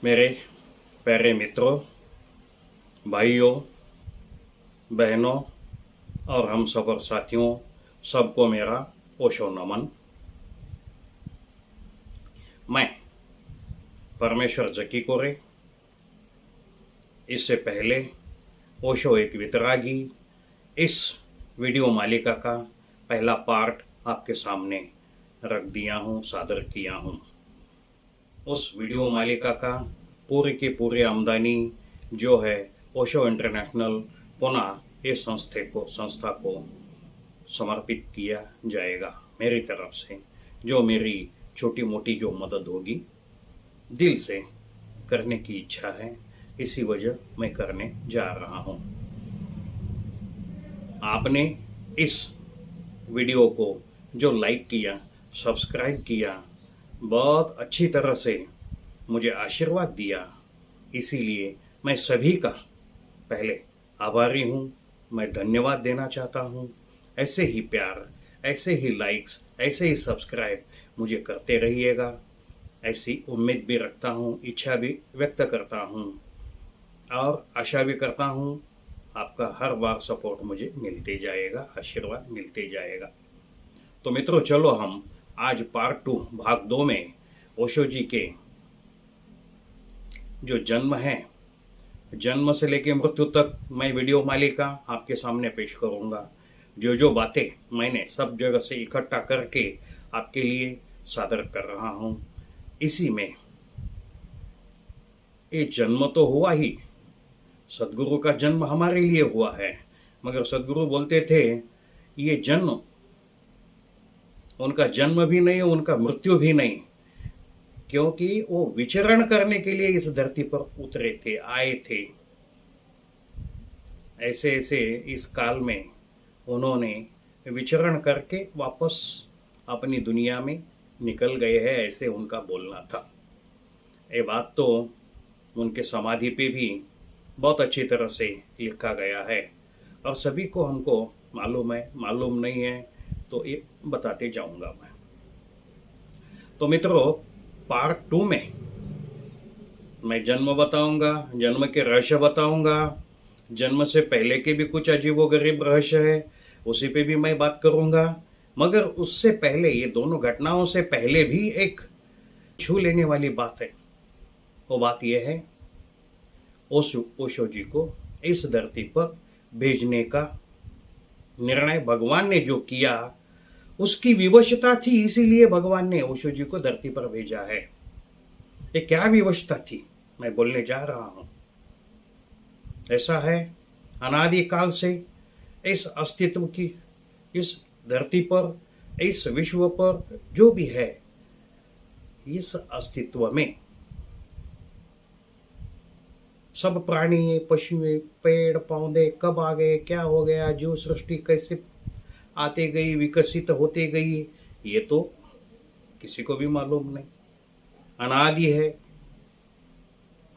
मेरे प्यारे मित्रों, भाइयों, बहनों और हम सफ़र साथियों, सबको मेरा ओशो नमन। मैं परमेश्वर जकी कोरे। इससे पहले ओशो एक वितरागी इस वीडियो मालिका का पहला पार्ट आपके सामने रख दिया हूँ, सादर किया हूँ। उस वीडियो मालिका का पूरी की पूरी आमदनी जो है ओशो इंटरनेशनल पुनः इस संस्था को समर्पित किया जाएगा मेरी तरफ से। जो मेरी छोटी मोटी जो मदद होगी दिल से करने की इच्छा है, इसी वजह मैं करने जा रहा हूँ। आपने इस वीडियो को जो लाइक किया, सब्सक्राइब किया, बहुत अच्छी तरह से मुझे आशीर्वाद दिया, इसीलिए मैं सभी का पहले आभारी हूँ। मैं धन्यवाद देना चाहता हूँ। ऐसे ही प्यार, ऐसे ही लाइक्स, ऐसे ही सब्सक्राइब मुझे करते रहिएगा। ऐसी उम्मीद भी रखता हूँ, इच्छा भी व्यक्त करता हूँ और आशा भी करता हूँ आपका हर बार सपोर्ट मुझे मिलते जाएगा, आशीर्वाद मिलते जाएगा। तो मित्रों, चलो हम आज पार्ट 2 भाग 2 में ओशो जी के जो जन्म है, जन्म से लेकर मृत्यु तक मैं वीडियो मालिका आपके सामने पेश करूंगा। जो जो बातें मैंने सब जगह से इकट्ठा करके आपके लिए सादर कर रहा हूं। इसी में ये जन्म तो हुआ ही, सदगुरु का जन्म हमारे लिए हुआ है, मगर सदगुरु बोलते थे ये जन्म उनका जन्म भी नहीं, उनका मृत्यु भी नहीं, क्योंकि वो विचरण करने के लिए इस धरती पर उतरे थे, आए थे। ऐसे ऐसे इस काल में उन्होंने विचरण करके वापस अपनी दुनिया में निकल गए हैं, ऐसे उनका बोलना था। ये बात तो उनके समाधि पे भी बहुत अच्छी तरह से लिखा गया है और सभी को हमको मालूम है, मालूम नहीं है तो ये बताते जाऊंगा मैं। तो मित्रों, पार्ट 2 में मैं जन्म बताऊंगा, जन्म के रहस्य बताऊंगा, जन्म से पहले के भी कुछ अजीबोगरीब रहस्य है, उसी पे भी मैं बात करूंगा। मगर उससे पहले, ये दोनों घटनाओं से पहले भी एक छू लेने वाली बात है। वो बात यह है, ओशो जी को इस धरती पर भेजने का निर्णय भगवान ने जो किया, उसकी विवशता थी, इसीलिए भगवान ने ओशो जी को धरती पर भेजा है। ये क्या विवशता थी मैं बोलने जा रहा हूं। ऐसा है, अनादिकाल से इस अस्तित्व की, इस धरती पर, इस विश्व पर जो भी है, इस अस्तित्व में सब प्राणी, पशु, पेड़ पौधे कब आ गए, क्या हो गया, जीव सृष्टि कैसे आते गई, विकसित होते गई, ये तो किसी को भी मालूम नहीं। अनादि है,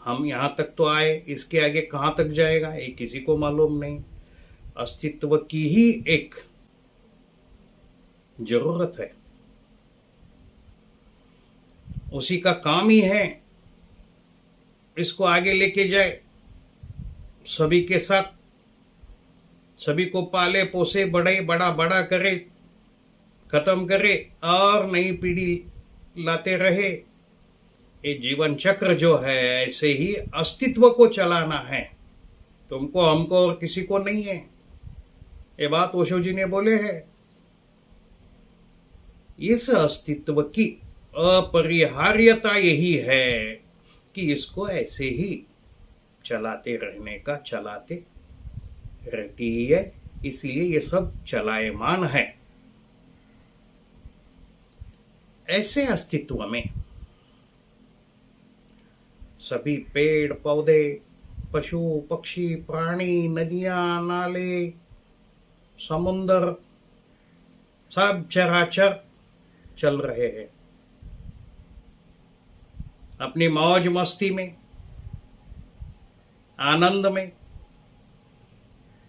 हम यहाँ तक तो आए, इसके आगे कहाँ तक जाएगा ये किसी को मालूम नहीं। अस्तित्व की ही एक जरूरत है, उसी का काम ही है इसको आगे लेके जाए, सभी के साथ, सभी को पाले पोसे, बड़ा बड़ा करे, खत्म करे और नई पीढ़ी लाते रहे। ये जीवन चक्र जो है, ऐसे ही अस्तित्व को चलाना है, तुमको, हमको और किसी को नहीं है। ये बात ओशो जी ने बोले हैं। इस अस्तित्व की अपरिहार्यता यही है कि इसको ऐसे ही चलाते रहने का, चलाते रहती ही है, इसलिए ये सब चलायमान है। ऐसे अस्तित्व में सभी पेड़ पौधे, पशु पक्षी, प्राणी, नदियां, नाले, समुंदर, सब चराचर चल रहे हैं अपनी मौज मस्ती में, आनंद में।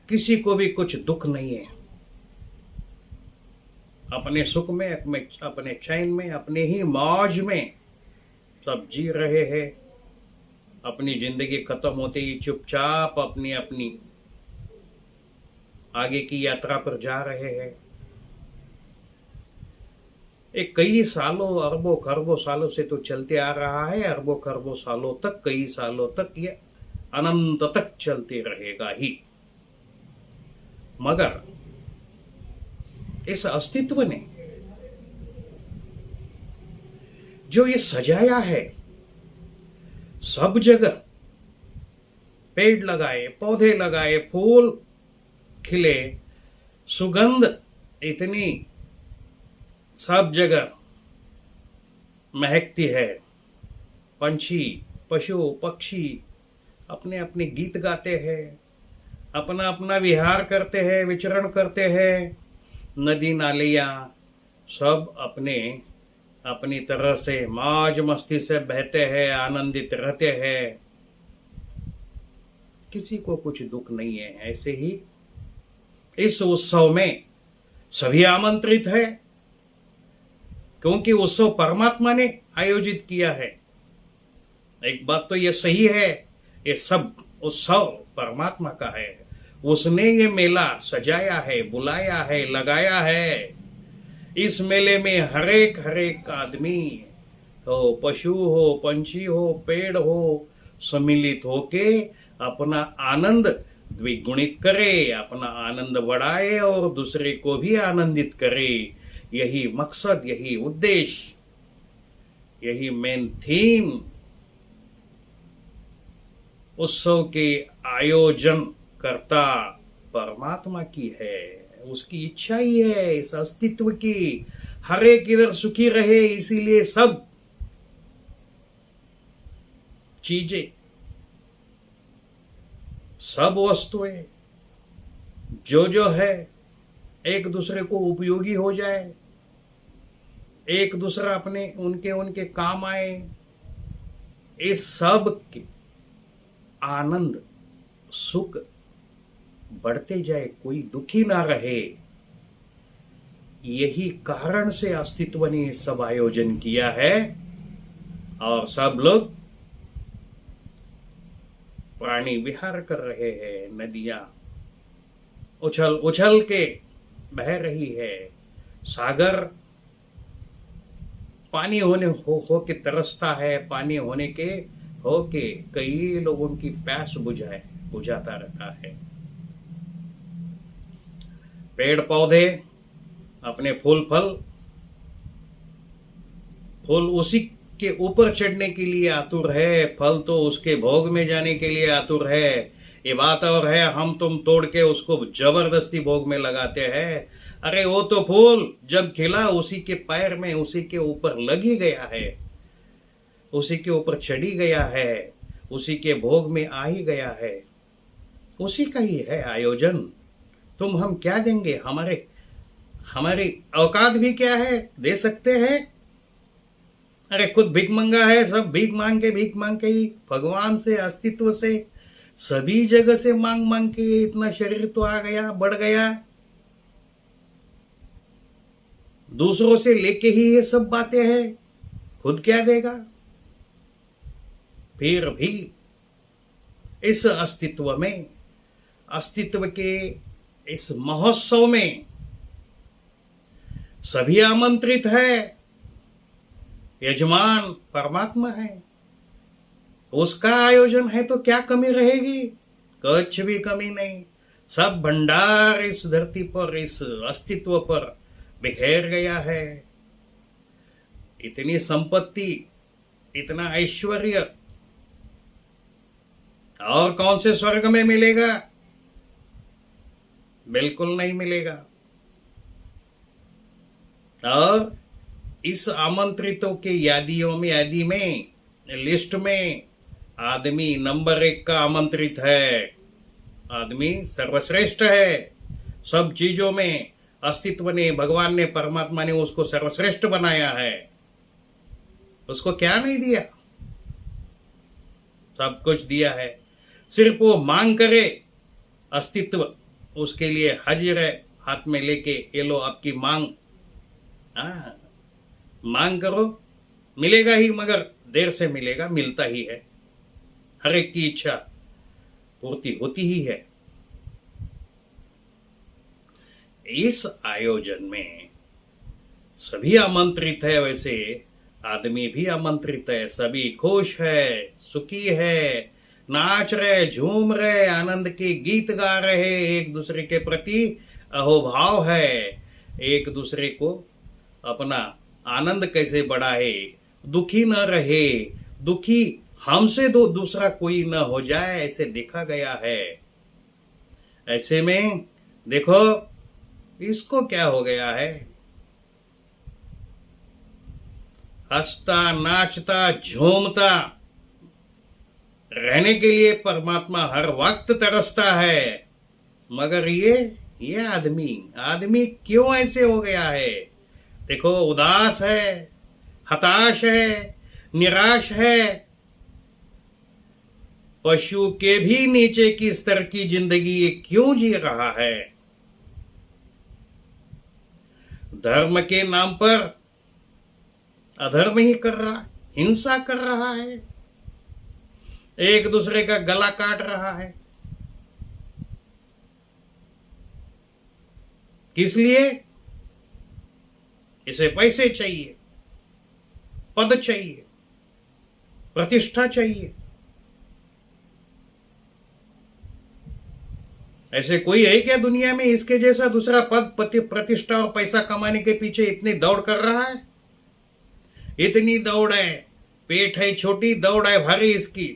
किसी को भी कुछ दुख नहीं है, अपने सुख में, अपने चैन में, अपने ही मौज में सब जी रहे हैं। अपनी जिंदगी खत्म होते ही चुपचाप अपनी अपनी आगे की यात्रा पर जा रहे हैं। एक कई सालों अरबों खरबों सालों से तो चलते आ रहा है, अरबों खरबों सालों तक, कई सालों तक, ये अनंत तक चलते रहेगा ही। मगर इस अस्तित्व ने जो ये सजाया है, सब जगह पेड़ लगाए, पौधे लगाए, फूल खिले, सुगंध इतनी सब जगह महकती है, पंछी पशु पक्षी अपने अपने गीत गाते हैं, अपना अपना विहार करते हैं, विचरण करते हैं, नदी नालियाँ सब अपने अपनी तरह से मौज मस्ती से बहते हैं, आनंदित रहते हैं, किसी को कुछ दुख नहीं है। ऐसे ही इस उत्सव में सभी आमंत्रित है, क्योंकि उत्सव परमात्मा ने आयोजित किया है। एक बात तो ये सही है, ये सब उत्सव परमात्मा का है, उसने ये मेला सजाया है, बुलाया है, लगाया है। इस मेले में हर एक आदमी हो, पशु हो, पंछी हो, पेड़ हो, सम्मिलित होके अपना आनंद द्विगुणित करे, अपना आनंद बढ़ाए और दूसरे को भी आनंदित करे। यही मकसद, यही उद्देश्य, यही मेन थीम उत्सव के आयोजन करता परमात्मा की है। उसकी इच्छा ही है इस अस्तित्व की, हर एक इधर सुखी रहे, इसीलिए सब चीजें, सब वस्तुएं जो है एक दूसरे को उपयोगी हो जाए, एक दूसरा अपने उनके उनके काम आए, इस सब के आनंद सुख बढ़ते जाए, कोई दुखी ना रहे। यही कारण से अस्तित्व ने सब आयोजन किया है और सब लोग प्राणी विहार कर रहे हैं, नदियां उछल उछल के बह रही है, सागर पानी होने हो के तरसता है, पानी होने के हो के कई लोगों की प्यास बुझाता रहता है। पेड़ पौधे अपने फूल उसी के ऊपर चढ़ने के लिए आतुर है, फल तो उसके भोग में जाने के लिए आतुर है। ये बात और है, हम तुम तोड़ के उसको जबरदस्ती भोग में लगाते हैं। अरे वो तो फूल जब खिला उसी के पैर में, उसी के ऊपर लग ही गया है, उसी के ऊपर चढ़ी गया है, उसी के भोग में आ ही गया है, उसी का ही है आयोजन। तुम हम क्या देंगे, हमारी औकात भी क्या है, दे सकते हैं? अरे खुद भीख मंगा है, सब भीख मांग के ही भगवान से, अस्तित्व से, सभी जगह से मांग मांग के इतना शरीर तो आ गया, बढ़ गया। दूसरों से लेके ही ये सब बातें हैं, खुद क्या देगा? फिर भी इस अस्तित्व में, अस्तित्व के इस महोत्सव में सभी आमंत्रित है। यजमान परमात्मा है, उसका आयोजन है तो क्या कमी रहेगी? कुछ भी कमी नहीं। सब भंडार इस धरती पर, इस अस्तित्व पर बिखेर गया है। इतनी संपत्ति, इतना ऐश्वर्य और कौन से स्वर्ग में मिलेगा? बिल्कुल नहीं मिलेगा। और इस आमंत्रितों के यादी में, लिस्ट में आदमी नंबर 1 का आमंत्रित है। आदमी सर्वश्रेष्ठ है सब चीजों में। अस्तित्व ने, भगवान ने, परमात्मा ने उसको सर्वश्रेष्ठ बनाया है। उसको क्या नहीं दिया? सब कुछ दिया है। सिर्फ वो मांग करे, अस्तित्व उसके लिए हाजिर है, हाथ में लेके, ये लो आपकी मांग। मांग करो, मिलेगा ही, मगर देर से मिलेगा, मिलता ही है। हर एक की इच्छा पूर्ति होती ही है। इस आयोजन में सभी आमंत्रित है, वैसे आदमी भी आमंत्रित है। सभी खुश है, सुखी है, नाच रहे, झूम रहे, आनंद के गीत गा रहे, एक दूसरे के प्रति अहोभाव है, एक दूसरे को अपना आनंद कैसे बढ़ाए, दुखी न रहे, दुखी हमसे दूसरा कोई न हो जाए, ऐसे देखा गया है। ऐसे में देखो इसको क्या हो गया है, हंसता नाचता झूमता रहने के लिए परमात्मा हर वक्त तरसता है, मगर ये आदमी क्यों ऐसे हो गया है? देखो उदास है, हताश है, निराश है, पशु के भी नीचे की स्तर की जिंदगी ये क्यों जी रहा है? धर्म के नाम पर अधर्म ही कर रहा है, हिंसा कर रहा है, एक दूसरे का गला काट रहा है। किस लिए? इसे पैसे चाहिए, पद चाहिए, प्रतिष्ठा चाहिए। ऐसे कोई है क्या दुनिया में इसके जैसा दूसरा पद प्रतिष्ठा और पैसा कमाने के पीछे इतनी दौड़ कर रहा है? इतनी दौड़ है, पेट है छोटी, दौड़ है भारी इसकी।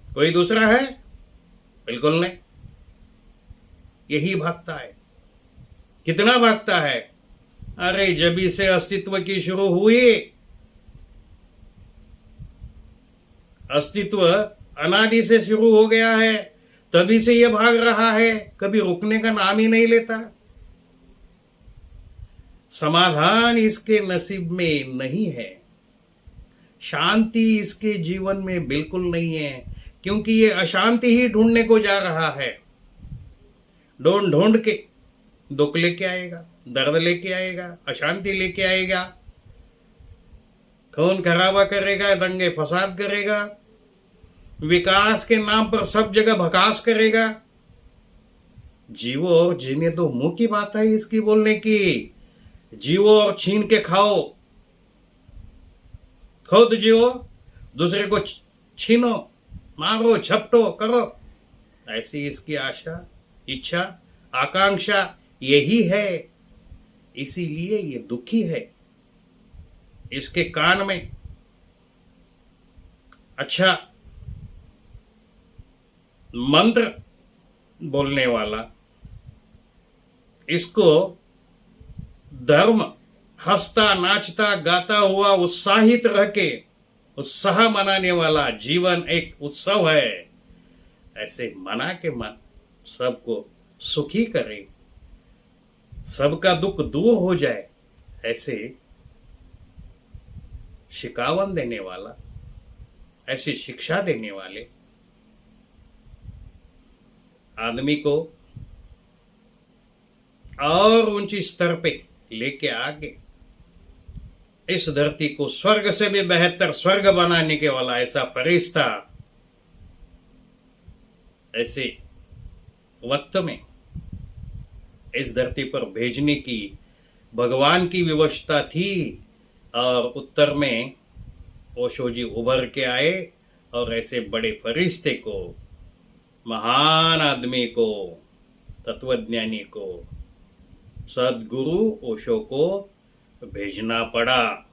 कोई दूसरा है? बिल्कुल नहीं। यही भागता है। कितना भागता है? अरे जब से अस्तित्व की शुरू हुई, अस्तित्व अनादि से शुरू हो गया है, तभी से यह भाग रहा है, कभी रुकने का नाम ही नहीं लेता। समाधान इसके नसीब में नहीं है, शांति इसके जीवन में बिल्कुल नहीं है, क्योंकि ये अशांति ही ढूंढने को जा रहा है। ढूंढ ढूंढ के दुख लेके आएगा, दर्द लेके आएगा, अशांति लेके आएगा, खून खराबा करेगा, दंगे फसाद करेगा, विकास के नाम पर सब जगह भकास करेगा। जीवो और जीने दो, मुंह की बात है इसकी बोलने की। जीवो और छीन के खाओ, खुद जियो, दूसरे को छीनो, मारो, झपटो, करो, ऐसी इसकी आशा, इच्छा, आकांक्षा यही है। इसीलिए ये दुखी है। इसके कान में अच्छा मंत्र बोलने वाला, इसको धर्म हंसता नाचता गाता हुआ उत्साहित रह के उत्साह मनाने वाला, जीवन एक उत्सव है, ऐसे मना के मन सबको सुखी करे, सबका दुख दूर हो जाए, ऐसे शिकावन देने वाला, ऐसी शिक्षा देने वाले आदमी को और ऊंची स्तर पे लेके आगे इस धरती को स्वर्ग से भी बेहतर स्वर्ग बनाने के वाला ऐसा फरिश्ता ऐसे वक्त में इस धरती पर भेजने की भगवान की व्यवस्था थी। और उत्तर में ओशो जी उभर के आए और ऐसे बड़े फरिश्ते को, महान आदमी को, तत्वज्ञानी को, सदगुरु ओशो को भेजना पड़ा।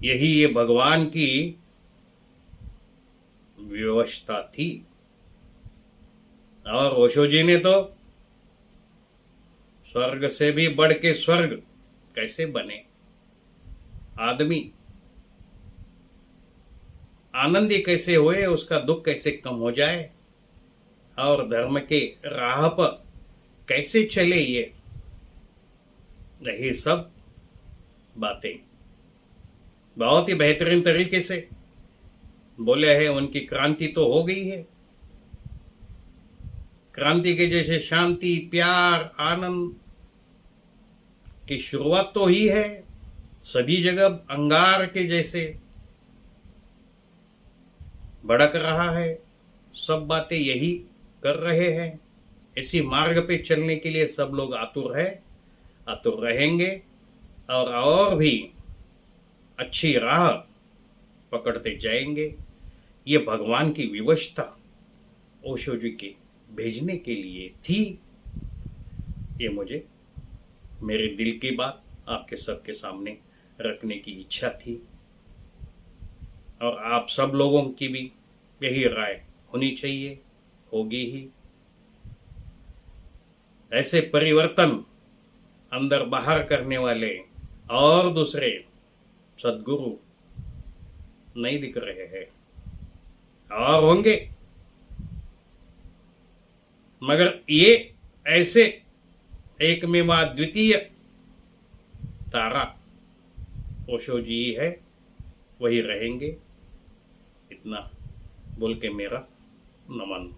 यही ये भगवान की व्यवस्था थी। और ओशो जी ने तो स्वर्ग से भी बढ़ के स्वर्ग कैसे बने, आदमी आनंदी कैसे हुए, उसका दुख कैसे कम हो जाए, और धर्म के राह पर कैसे चले, यही सब बातें बहुत ही बेहतरीन तरीके से बोले हैं। उनकी क्रांति तो हो गई है। क्रांति के जैसे शांति, प्यार, आनंद की शुरुआत तो ही है। सभी जगह अंगार के जैसे भड़क रहा है, सब बातें यही कर रहे हैं। इसी मार्ग पे चलने के लिए सब लोग आतुर है, आतुर रहेंगे और भी अच्छी राह पकड़ते जाएंगे। ये भगवान की विवशता ओशो जी के भेजने के लिए थी। ये मुझे मेरे दिल की बात आपके सबके सामने रखने की इच्छा थी, और आप सब लोगों की भी यही राय होनी चाहिए, होगी ही। ऐसे परिवर्तन अंदर बाहर करने वाले और दूसरे सद्गुरु नहीं दिख रहे हैं, और होंगे, मगर ये ऐसे एकमेवा द्वितीय तारा ओशो जी है, वही रहेंगे। इतना बोल के मेरा नमन।